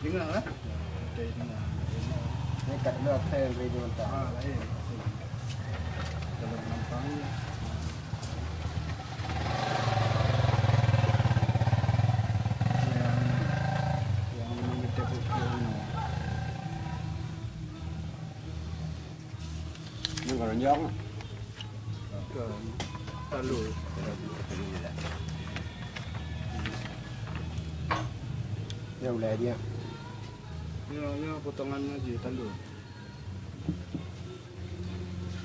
tengah lah. Petai tengah. Ni kat luar saya beri mentah. Lain. Kalau nampak ni. Yang ini tepuk ni. Ni kalau nyok. Lalu. Ya ulai dia. Ya potongan aja talu.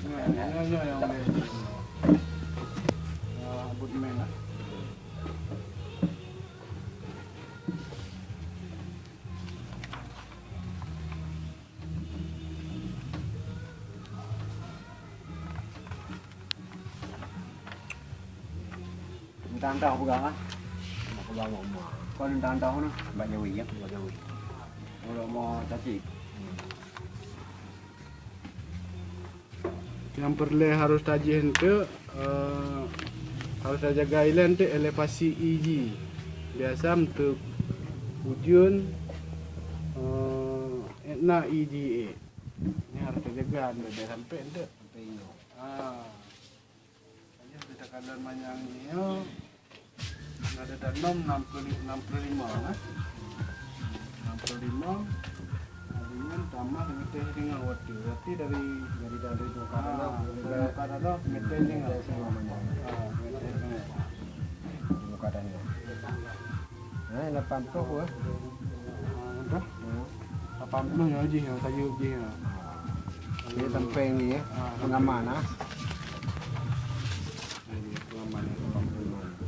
Ya yang boleh. Abut men lah. Tantau pegang ah. Mak pegang mak. Kau ni tantau ni banyak wei ya, banyak wei. Kalau mau cacing. Yang perlu harus tajin tu harus jaga ilan tu elevasi EG. Biasa untuk ujun etna EGA. Ini harus jaga dia sampai tu. Sampai ini. Hanya kita kadar manyang ni ada dalam 65 lah. 65 dengan tambah meter dengan waktu. Berarti dari dua kadar meter dengan semua manyang. meter dengan. Muka tanya. Nah, 80 ah. Dah. 80 yang je yang saya je. Dia tempeng ni ya. Pengaman ah. Ini pengaman 85.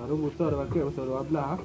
Baru motor pakai pasal 12.